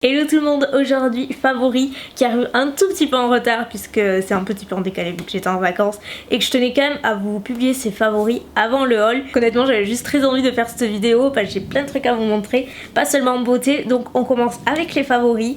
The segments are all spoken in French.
Hello tout le monde, aujourd'hui favori qui arrive un tout petit peu en retard puisque c'est un petit peu en décalé vu que j'étais en vacances et que je tenais quand même à vous publier ces favoris avant le haul. Honnêtement j'avais juste très envie de faire cette vidéo parce que j'ai plein de trucs à vous montrer, pas seulement en beauté, donc on commence avec les favoris.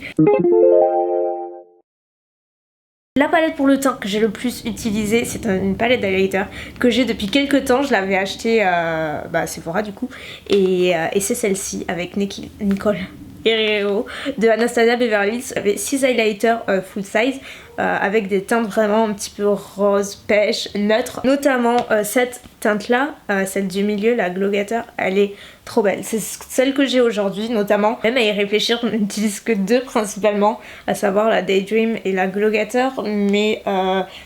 La palette pour le teint que j'ai le plus utilisée, c'est une palette d'highlighter que j'ai depuis quelques temps. Je l'avais achetée à Sephora du coup et c'est celle-ci avec Nicole Herrero de Anastasia Beverly Hills. J'avais 6 highlighters full size avec des teintes vraiment un petit peu rose, pêche, neutre. Notamment cette teinte là, celle du milieu, la Glow Getter, elle est trop belle. C'est celle que j'ai aujourd'hui notamment. Même à y réfléchir, je n'utilise que deux principalement, à savoir la Daydream et la Glow Getter. Mais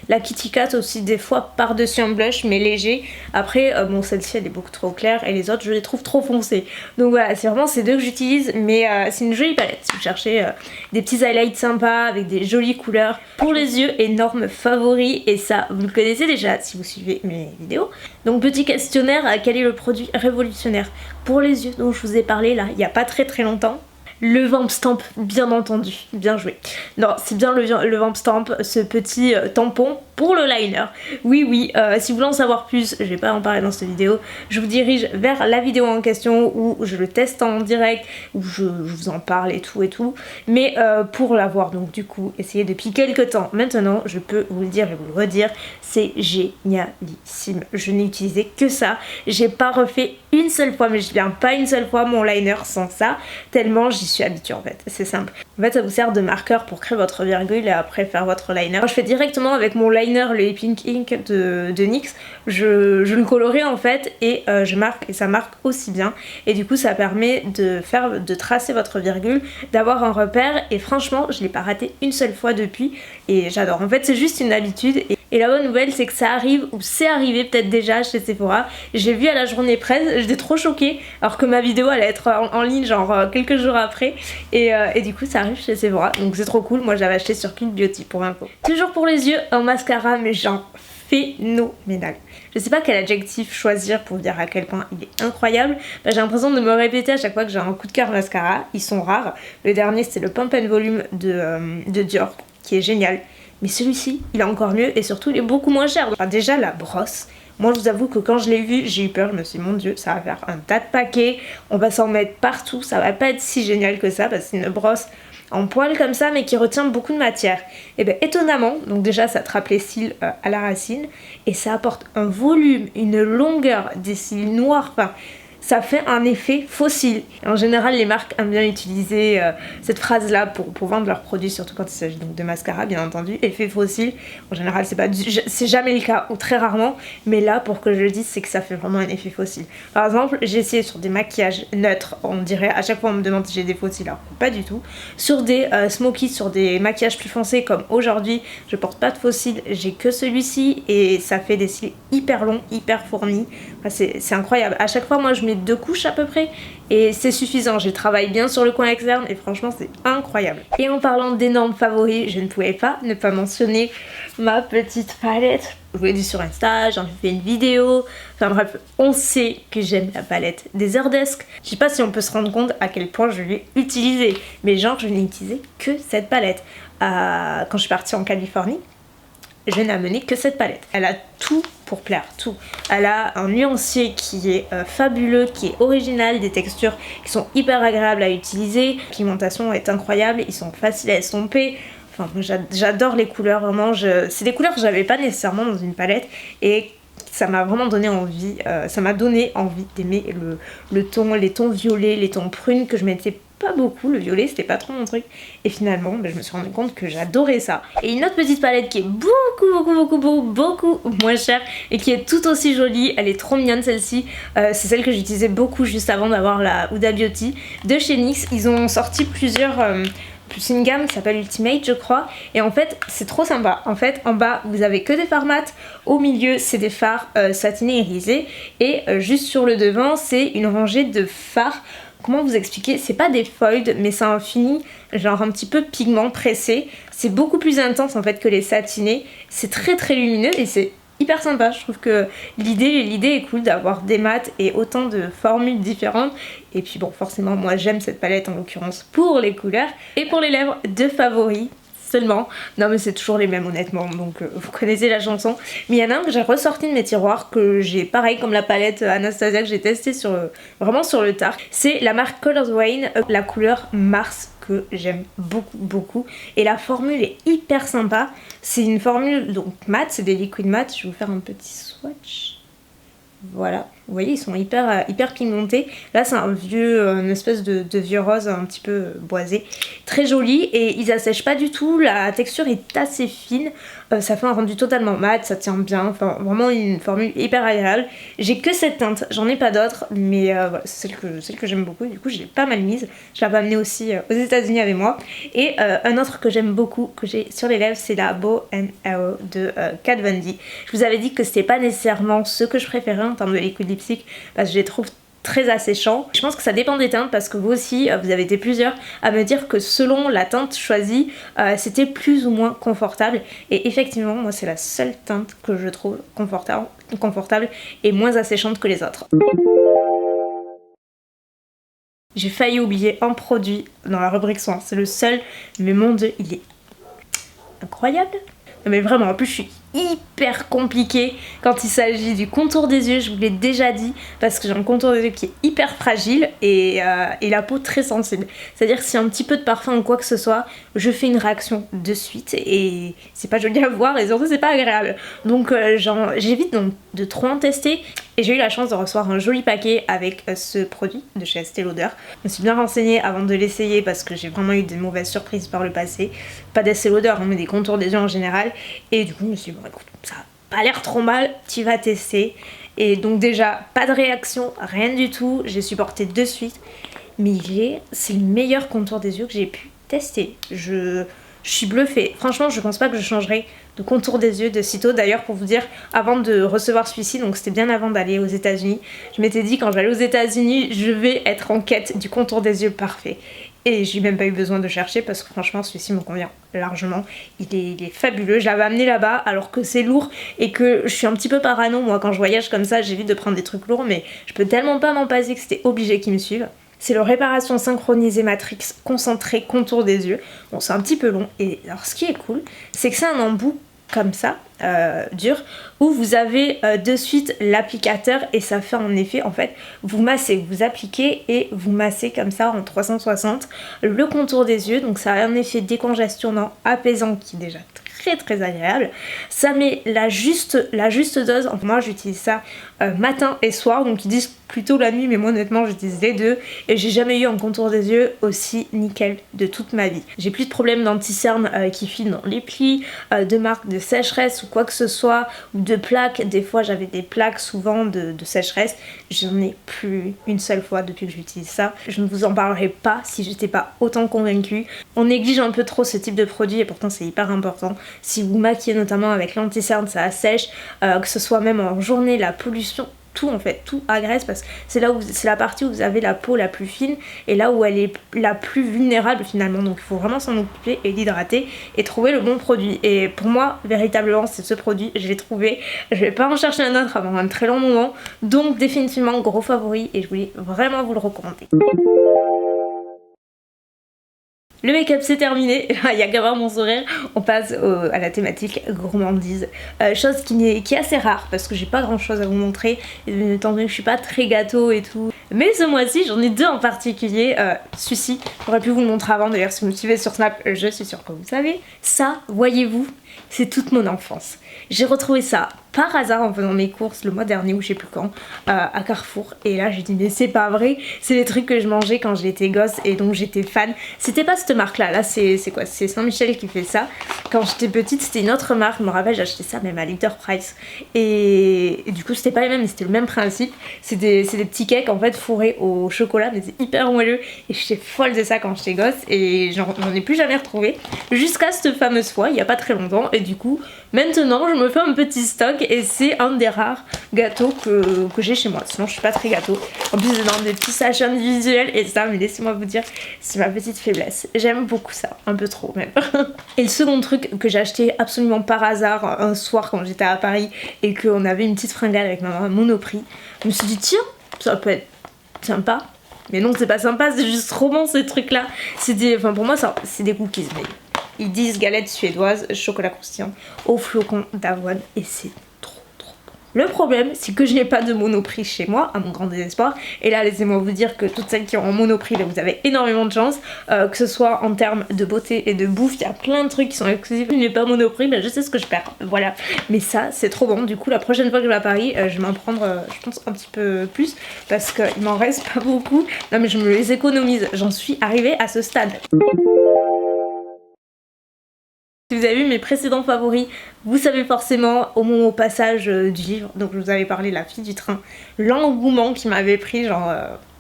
la Kitty Cat aussi des fois par-dessus un blush mais léger. Après bon, celle-ci elle est beaucoup trop claire et les autres je les trouve trop foncées. Donc voilà, c'est vraiment ces deux que j'utilise, mais c'est une jolie palette si vous cherchez des petits highlights sympas avec des jolies couleurs. Pour les yeux, énorme favori, et ça vous le connaissez déjà si vous suivez mes vidéos. Donc petit questionnaire, quel est le produit révolutionnaire pour les yeux dont je vous ai parlé là il n'y a pas très longtemps? Le Vamp Stamp, bien entendu, bien joué. Non, c'est bien le Vamp Stamp, ce petit tampon pour le liner. Oui, si vous voulez en savoir plus, je vais pas en parler dans cette vidéo, je vous dirige vers la vidéo en question où je le teste en direct, où je vous en parle et tout. Mais pour l'avoir donc du coup essayé depuis quelques temps, maintenant je peux vous le dire et vous le redire, c'est génialissime. Je n'ai utilisé que ça, j'ai pas refait une seule fois, mais je viens pas une seule fois mon liner sans ça, tellement j'y suis habituée en fait, c'est simple. En fait ça vous sert de marqueur pour créer votre virgule et après faire votre liner. Moi je fais directement avec mon liner, le Pink Ink de NYX, je le colorie en fait et je marque et ça marque aussi bien. Et du coup ça permet de tracer votre virgule, d'avoir un repère et franchement je l'ai pas raté une seule fois depuis et j'adore. En fait c'est juste une habitude et la bonne nouvelle c'est que ça arrive ou c'est arrivé peut-être déjà chez Sephora. J'ai vu à la journée presse, j'étais trop choquée alors que ma vidéo allait être en ligne genre quelques jours après et du coup ça arrive chez Sephora donc c'est trop cool. Moi j'avais acheté sur Cult Beauty pour info. Toujours pour les yeux un mascara mais genre phénoménal. Je sais pas quel adjectif choisir pour dire à quel point il est incroyable. J'ai l'impression de me répéter à chaque fois que j'ai un coup de cœur mascara. Ils sont rares. Le dernier c'est le Pump and Volume de Dior qui est génial. Mais celui-ci il est encore mieux et surtout il est beaucoup moins cher. Enfin, déjà la brosse. Moi je vous avoue que quand je l'ai vu j'ai eu peur, je me suis dit mon dieu ça va faire un tas de paquets, on va s'en mettre partout, ça va pas être si génial que ça parce que c'est une brosse en poil comme ça mais qui retient beaucoup de matière. Et bien étonnamment, donc déjà ça trappe les cils à la racine et ça apporte un volume, une longueur des cils noirs, enfin ça fait un effet faux cils. En général les marques aiment bien utiliser cette phrase là pour vendre leurs produits, surtout quand il s'agit donc de mascara bien entendu. Effet faux cils, en général c'est jamais le cas ou très rarement, mais là pour que je le dise c'est que ça fait vraiment un effet faux cils. Par exemple j'ai essayé sur des maquillages neutres, on dirait à chaque fois on me demande si j'ai des faux cils, alors pas du tout. Sur des smokies, sur des maquillages plus foncés comme aujourd'hui je porte pas de faux cils, j'ai que celui-ci et ça fait des cils hyper longs, hyper fournis. Enfin, c'est incroyable, à chaque fois moi je mets 2 couches à peu près et c'est suffisant. Je travaille bien sur le coin externe et franchement c'est incroyable. Et en parlant d'énormes favoris, je ne pouvais pas ne pas mentionner ma petite palette. Je vous l'ai dit sur Insta, j'en ai fait une vidéo, enfin bref, on sait que j'aime la palette des Heurdesk. Je sais pas si on peut se rendre compte à quel point je l'ai utilisée, mais genre je n'ai utilisé que cette palette. Quand je suis partie en Californie, je n'ai amené que cette palette. Elle a tout pour plaire, tout. Elle a un nuancier qui est fabuleux, qui est original, des textures qui sont hyper agréables à utiliser. La pigmentation est incroyable, ils sont faciles à estomper. Enfin, j'adore les couleurs, vraiment. C'est des couleurs que j'avais pas nécessairement dans une palette et ça m'a vraiment donné envie, d'aimer le ton, les tons violets, les tons prunes que je mettais pas beaucoup. Le violet c'était pas trop mon truc et finalement je me suis rendu compte que j'adorais ça. Et une autre petite palette qui est beaucoup moins chère et qui est tout aussi jolie, elle est trop mignonne celle-ci, c'est celle que j'utilisais beaucoup juste avant d'avoir la Huda Beauty de chez NYX. Ils ont sorti plusieurs c'est une gamme qui s'appelle Ultimate je crois et en fait c'est trop sympa. En fait en bas vous avez que des fards mat, au milieu c'est des fards satinés irisés et juste sur le devant c'est une rangée de fards. Comment vous expliquer, c'est pas des foils mais c'est un fini genre un petit peu pigment pressé. C'est beaucoup plus intense en fait que les satinés, c'est très lumineux et c'est hyper sympa. Je trouve que l'idée est cool d'avoir des mats et autant de formules différentes. Et puis bon, forcément moi j'aime cette palette en l'occurrence pour les couleurs. Et pour les lèvres, deux favoris seulement. Non mais c'est toujours les mêmes honnêtement, donc vous connaissez la chanson. Mais il y en a un que j'ai ressorti de mes tiroirs, que j'ai pareil comme la palette Anastasia que j'ai testée sur, vraiment sur le tard. C'est la marque Colors Wayne, la couleur Mars, que j'aime beaucoup. Et la formule est hyper sympa. C'est une formule donc mat, c'est des liquides mat. Je vais vous faire un petit swatch. Voilà, vous voyez ils sont hyper pigmentés. Là c'est un vieux, une espèce de vieux rose un petit peu boisé. Très joli et ils assèchent pas du tout, la texture est assez fine. Ça fait un rendu totalement mat, ça tient bien, enfin vraiment une formule hyper agréable. J'ai que cette teinte, j'en ai pas d'autres, mais voilà, c'est celle que j'aime beaucoup et du coup je l'ai pas mal mise. Je l'avais amenée aussi aux États-Unis avec moi. Et un autre que j'aime beaucoup, que j'ai sur les lèvres, c'est la Bow and Arrow de Kat Von D. Je vous avais dit que c'était pas nécessairement ce que je préférais en termes de liquid lipstick parce que je les trouve très asséchants. Je pense que ça dépend des teintes parce que vous aussi vous avez été plusieurs à me dire que selon la teinte choisie c'était plus ou moins confortable et effectivement moi c'est la seule teinte que je trouve confortable et moins asséchante que les autres. J'ai failli oublier un produit dans la rubrique soins, c'est le seul, mais mon dieu il est incroyable. Mais vraiment, en plus je suis hyper compliquée quand il s'agit du contour des yeux, je vous l'ai déjà dit, parce que j'ai un contour des yeux qui est hyper fragile et la peau très sensible. C'est-à-dire que s'il y a un petit peu de parfum ou quoi que ce soit, je fais une réaction de suite et c'est pas joli à voir et surtout c'est pas agréable. Donc j'évite donc de trop en tester et j'ai eu la chance de recevoir un joli paquet avec ce produit de chez Estée Lauder. Je me suis bien renseignée avant de l'essayer parce que j'ai vraiment eu des mauvaises surprises par le passé. Pas d'Estée Lauder, mais des contours des yeux en général. Et du coup je me suis dit bon écoute, ça a pas l'air trop mal, tu vas tester. Et donc déjà pas de réaction, rien du tout, j'ai supporté de suite. Mais c'est le meilleur contour des yeux que j'ai pu tester. Je suis bluffée. Franchement je pense pas que je changerai de contour des yeux de sitôt. D'ailleurs pour vous dire, avant de recevoir celui-ci, donc c'était bien avant d'aller aux États-Unis, je m'étais dit quand j'allais aux États-Unis je vais être en quête du contour des yeux parfait. Et j'ai même pas eu besoin de chercher parce que franchement celui-ci me convient largement. Il est fabuleux. Je l'avais amené là-bas alors que c'est lourd et que je suis un petit peu parano. Moi quand je voyage comme ça j'évite de prendre des trucs lourds mais je peux tellement pas m'en passer que c'était obligé qu'ils me suivent. C'est le Réparation Synchronisée Matrix Concentré Contour des Yeux. Bon c'est un petit peu long et alors ce qui est cool c'est que c'est un embout comme ça, dur, où vous avez de suite l'applicateur et ça fait en effet, en fait, vous massez, vous appliquez et vous massez comme ça en 360 le contour des yeux, donc ça a un effet décongestionnant, apaisant qui est déjà très agréable. Ça met la juste dose. Moi j'utilise ça matin et soir, donc ils disent plutôt la nuit mais moi honnêtement j'utilise les deux et j'ai jamais eu un contour des yeux aussi nickel de toute ma vie. J'ai plus de problèmes d'anti-cerne qui filent dans les plis, de marques de sécheresse ou quoi que ce soit, ou de plaques. Des fois j'avais des plaques souvent de sécheresse, j'en ai plus une seule fois depuis que j'utilise ça. Je ne vous en parlerai pas si j'étais pas autant convaincue. On néglige un peu trop ce type de produit et pourtant c'est hyper important. Si vous maquillez notamment avec l'anti-cerne, ça assèche, que ce soit même en journée, la pollution, tout en fait, tout agresse parce que c'est là où c'est la partie où vous avez la peau la plus fine et là où elle est la plus vulnérable finalement, donc il faut vraiment s'en occuper et l'hydrater et trouver le bon produit. Et pour moi véritablement c'est ce produit, je l'ai trouvé, je vais pas en chercher un autre avant un très long moment, donc définitivement gros favori et je voulais vraiment vous le recommander. Le make-up c'est terminé, il y a qu'à voir mon sourire, on passe à la thématique gourmandise. Chose qui est assez rare parce que j'ai pas grand chose à vous montrer, étant donné que je suis pas très gâteau et tout. Mais ce mois-ci j'en ai deux en particulier, celui-ci, j'aurais pu vous le montrer avant d'ailleurs si vous me suivez sur Snap, je suis sûre que vous le savez. Ça, voyez-vous, c'est toute mon enfance. J'ai retrouvé ça par hasard en faisant mes courses le mois dernier ou je sais plus quand à Carrefour et là j'ai dit mais c'est pas vrai, c'est les trucs que je mangeais quand j'étais gosse et donc j'étais fan. C'était pas cette marque là, c'est quoi, c'est Saint-Michel qui fait ça. Quand j'étais petite c'était une autre marque, je me rappelle j'achetais ça même à Leader Price et du coup c'était pas les mêmes mais c'était le même principe. C'est des petits cakes en fait fourrés au chocolat mais c'est hyper moelleux et j'étais folle de ça quand j'étais gosse et j'en ai plus jamais retrouvé jusqu'à cette fameuse fois il y a pas très longtemps et du coup maintenant je me fais un petit stock truc et c'est un des rares gâteaux que j'ai chez moi. Sinon je suis pas très gâteau. En plus c'est dans des petits sachets individuels et ça, mais laissez-moi vous dire, c'est ma petite faiblesse. J'aime beaucoup ça, un peu trop même. Et le second truc que j'ai acheté absolument par hasard un soir quand j'étais à Paris et qu'on avait une petite fringale avec ma Monoprix, je me suis dit tiens, ça peut être sympa. Mais non, c'est pas sympa, c'est juste trop bon ces trucs là. Enfin pour moi c'est des cookies, mais ils disent galettes suédoises, chocolat croustillant au flocon d'avoine et c'est trop bon. Le problème c'est que je n'ai pas de Monoprix chez moi, à mon grand désespoir. Et là laissez-moi vous dire que toutes celles qui ont un Monoprix, là, vous avez énormément de chance, que ce soit en termes de beauté et de bouffe, il y a plein de trucs qui sont exclusifs. Je n'ai pas Monoprix, mais je sais ce que je perds, voilà. Mais ça c'est trop bon, du coup la prochaine fois que je vais à Paris, je vais m'en prendre je pense un petit peu plus parce qu'il m'en reste pas beaucoup. Non mais je me les économise, j'en suis arrivée à ce stade. Si vous avez vu mes précédents favoris, vous savez forcément au passage du livre, donc je vous avais parlé La fille du train, l'engouement qui m'avait pris, genre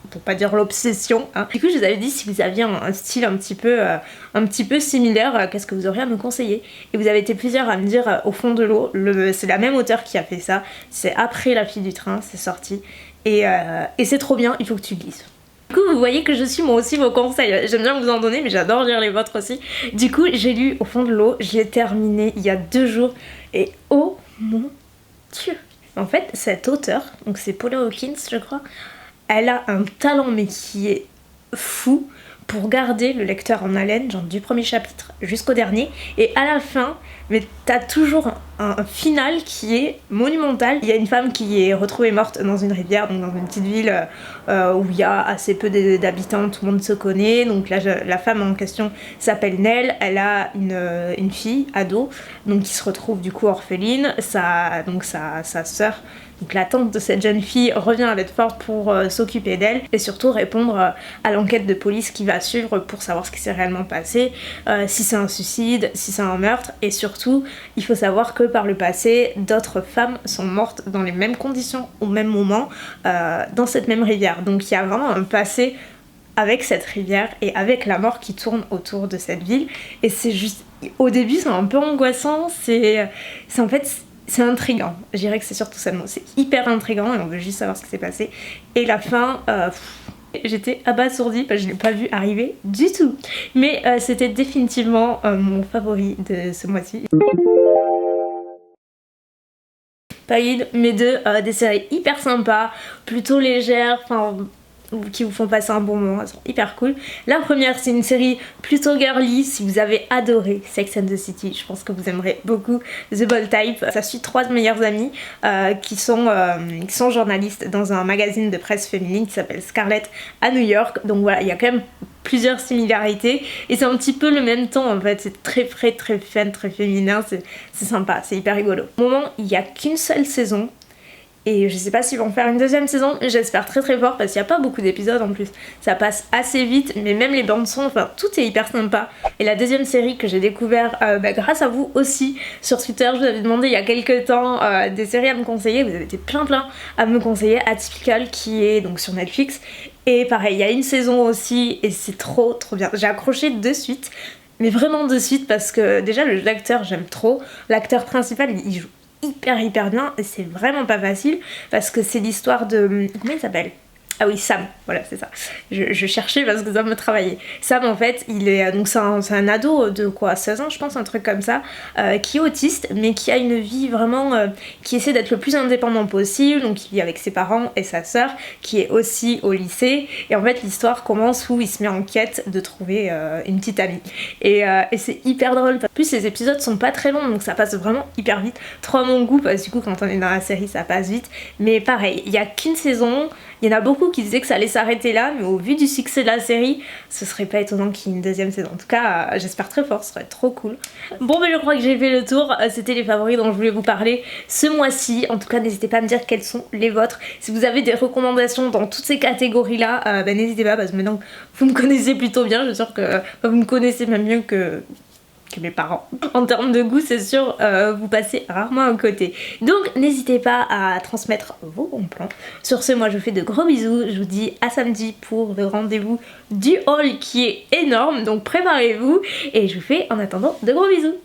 pour pas dire l'obsession, hein. Du coup je vous avais dit si vous aviez un style un petit peu similaire, qu'est-ce que vous auriez à me conseiller. Et vous avez été plusieurs à me dire Au fond de l'eau, c'est la même auteure qui a fait ça, c'est après La fille du train, c'est sorti, et c'est trop bien, il faut que tu le lises. Du coup vous voyez que je suis moi aussi vos conseils, j'aime bien vous en donner mais j'adore lire les vôtres aussi. Du coup j'ai lu Au fond de l'eau, je l'ai terminé il y a 2 jours et oh mon dieu. En fait cette auteure, donc c'est Paula Hawkins je crois, elle a un talent mais qui est fou pour garder le lecteur en haleine, genre du premier chapitre jusqu'au dernier, et à la fin, mais t'as toujours un final qui est monumental. Il y a une femme qui est retrouvée morte dans une rivière, donc dans une petite ville où il y a assez peu d'habitants, tout le monde se connaît. Donc là, la femme en question s'appelle Nell, elle a une fille, ado, donc qui se retrouve du coup orpheline. Sa sœur, donc la tante de cette jeune fille, revient à Bedford pour s'occuper d'elle et surtout répondre à l'enquête de police qui va suivre pour savoir ce qui s'est réellement passé, si c'est un suicide, si c'est un meurtre, et surtout il faut savoir que par le passé d'autres femmes sont mortes dans les mêmes conditions au même moment dans cette même rivière. Donc il y a vraiment un passé avec cette rivière et avec la mort qui tourne autour de cette ville, et c'est juste, au début c'est un peu angoissant, c'est en fait c'est intriguant, je dirais que c'est surtout ça le mot, c'est hyper intriguant et on veut juste savoir ce qui s'est passé. Et la fin, j'étais abasourdie parce que je l'ai pas vu arriver du tout. Mais c'était définitivement mon favori de ce mois-ci. Païd, mes deux, des séries hyper sympas, plutôt légères, enfin qui vous font passer un bon moment, elles sont hyper cool. La première c'est une série plutôt girly, si vous avez adoré Sex and the City, je pense que vous aimerez beaucoup The Bold Type. Ça suit 3 meilleures amies qui sont journalistes dans un magazine de presse féminine qui s'appelle Scarlet à New York, donc voilà, il y a quand même plusieurs similarités et c'est un petit peu le même temps en fait, c'est très frais, très fun, très féminin, c'est sympa, c'est hyper rigolo. Au moment il n'y a qu'une seule saison, et je sais pas s'ils vont faire une deuxième saison, j'espère très très fort parce qu'il n'y a pas beaucoup d'épisodes en plus. Ça passe assez vite, mais même les bandes son, enfin tout est hyper sympa. Et la deuxième série que j'ai découvert grâce à vous aussi sur Twitter, je vous avais demandé il y a quelques temps des séries à me conseiller, vous avez été plein à me conseiller, Atypical qui est donc sur Netflix. Et pareil, il y a une saison aussi et c'est trop bien. J'ai accroché de suite, mais vraiment de suite parce que déjà l'acteur j'aime trop. L'acteur principal il joue hyper bien et c'est vraiment pas facile parce que c'est l'histoire de... Comment il s'appelle ? Ah oui, Sam, voilà c'est ça. Je cherchais parce que ça me travaillait. Sam en fait, il est donc c'est un ado de quoi 16 ans je pense, un truc comme ça, qui est autiste mais qui a une vie vraiment qui essaie d'être le plus indépendant possible. Donc il vit avec ses parents et sa sœur qui est aussi au lycée. Et en fait l'histoire commence où il se met en quête de trouver une petite amie. Et c'est hyper drôle. En plus les épisodes sont pas très longs donc ça passe vraiment hyper vite. Trop à mon goût parce que du coup quand on est dans la série ça passe vite. Mais pareil, il y a qu'une saison. Il y en a beaucoup qui disaient que ça allait s'arrêter là, mais au vu du succès de la série, ce serait pas étonnant qu'il y ait une deuxième saison. En tout cas, j'espère très fort, ce serait trop cool. Bon, mais je crois que j'ai fait le tour. C'était les favoris dont je voulais vous parler ce mois-ci. En tout cas, n'hésitez pas à me dire quels sont les vôtres. Si vous avez des recommandations dans toutes ces catégories-là, n'hésitez pas, parce que maintenant vous me connaissez plutôt bien. Je suis sûre que vous me connaissez même mieux que mes parents. En termes de goût, c'est sûr, vous passez rarement à côté. Donc n'hésitez pas à transmettre vos bons plans. Sur ce, moi je vous fais de gros bisous. Je vous dis à samedi pour le rendez-vous du haul qui est énorme. Donc préparez-vous et je vous fais en attendant de gros bisous.